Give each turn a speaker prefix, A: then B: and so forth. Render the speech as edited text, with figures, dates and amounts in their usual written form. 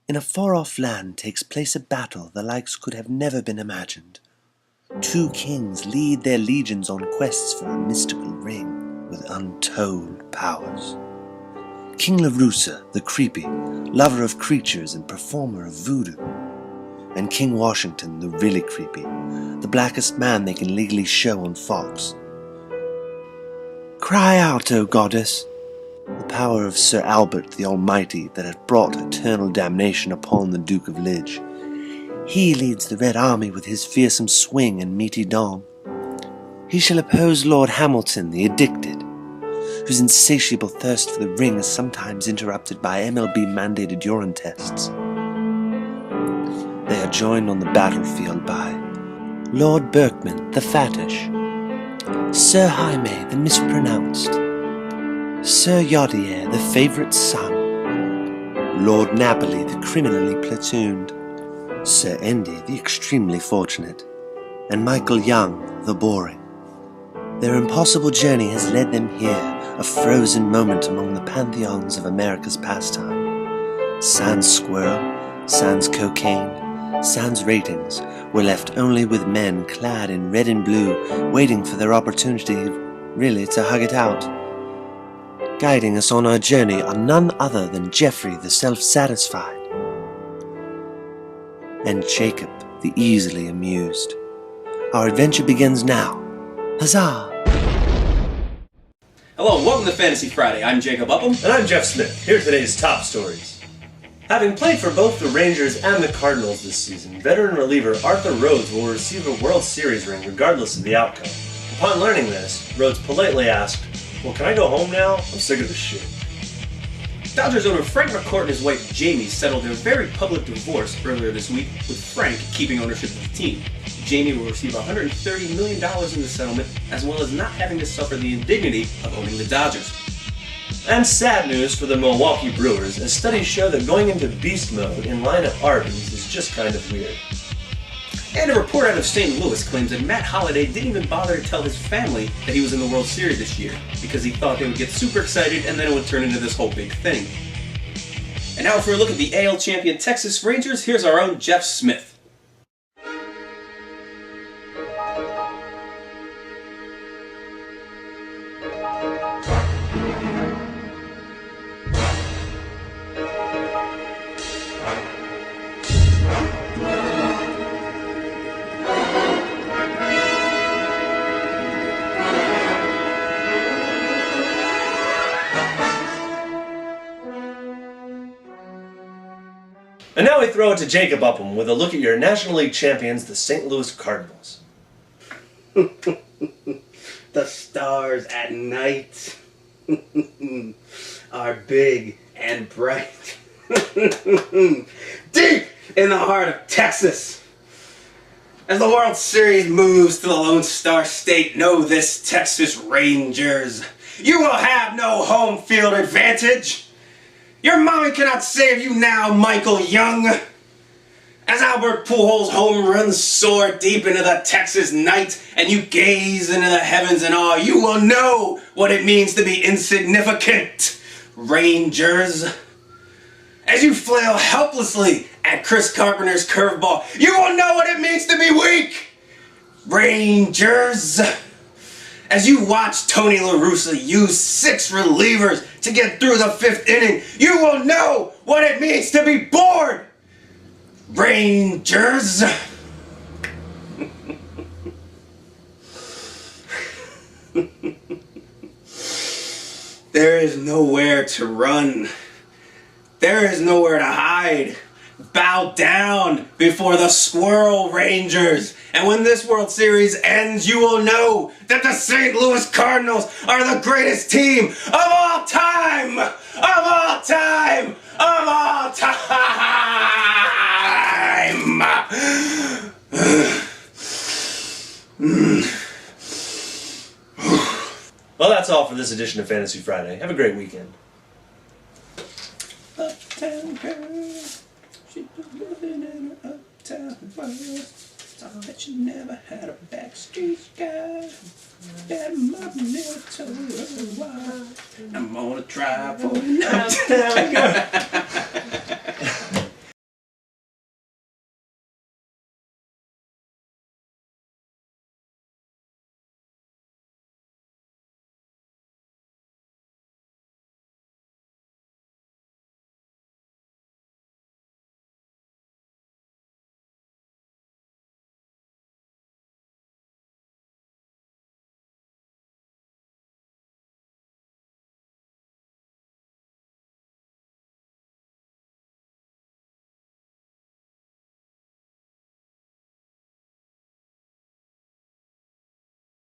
A: In a far-off land takes place a battle the likes could have never been imagined. Two kings lead their legions on quests for a mystical ring with untold powers. King Larusa, the creepy, lover of creatures and performer of voodoo. And King Washington, the really creepy, the blackest man they can legally show on Fox. Cry out, O goddess! The power of Sir Albert the Almighty that had brought eternal damnation upon the Duke of Lidge. He leads the Red Army with his fearsome swing and meaty dong. He shall oppose Lord Hamilton the Addicted, whose insatiable thirst for the ring is sometimes interrupted by MLB-mandated urine tests. They are joined on the battlefield by Lord Berkman the Fattish, Sir Jaime the Mispronounced, Sir Yodier the Favourite Son, Lord Napoli the Criminally Platooned, Sir Endy the Extremely Fortunate, and Michael Young the Boring. Their impossible journey has led them here, a frozen moment among the pantheons of America's pastime. Sans squirrel, sans cocaine, sans ratings, we're left only with men clad in red and blue, waiting for their opportunity, really, to hug it out. Guiding us on our journey are none other than Geoffrey the Self-Satisfied and Jacob the Easily Amused. Our adventure begins now. Huzzah!
B: Hello and welcome to Fantasy Friday. I'm Jacob Upham.
C: And I'm Jeff Smith. Here are today's top stories. Having played for both the Rangers and the Cardinals this season, veteran reliever Arthur Rhodes will receive a World Series ring regardless of the outcome. Upon learning this, Rhodes politely asked, "Well, can I go home now? I'm sick of this shit."
B: Dodgers owner Frank McCourt and his wife Jamie settled their very public divorce earlier this week, with Frank keeping ownership of the team. Jamie will receive $130 million in the settlement, as well as not having to suffer the indignity of owning the Dodgers.
C: And sad news for the Milwaukee Brewers, as studies show that going into beast mode in line at Arby's is just kind of weird.
B: And a report out of St. Louis claims that Matt Holliday didn't even bother to tell his family that he was in the World Series this year, because he thought they would get super excited and then it would turn into this whole big thing. And now for a look at the AL champion Texas Rangers, here's our own Jeff Smith.
C: And now we throw it to Jacob Upham with a look at your National League champions, the St. Louis Cardinals.
D: The stars at night are big and bright. Deep in the heart of Texas. As the World Series moves to the Lone Star State, know this, Texas Rangers. You will have no home field advantage. Your mommy cannot save you now, Michael Young. As Albert Pujols' home runs soar deep into the Texas night and you gaze into the heavens in awe, you will know what it means to be insignificant, Rangers. As you flail helplessly at Chris Carpenter's curveball, you will know what it means to be weak, Rangers. As you watch Tony La Russa use 6 relievers to get through the 5th inning, you will know what it means to be bored, Rangers. There is nowhere to run. There is nowhere to hide. Bow down before the Squirrel Rangers. And when this World Series ends, you will know that the St. Louis Cardinals are the greatest team of all time! Of all time! Of all time!
C: Well, that's all for this edition of Fantasy Friday. Have a great weekend.
B: Uptown girl, she was living in her uptown world. Saw that she never had a backstreet guy. That mama never told her why. I'm gonna try for an uptown girl.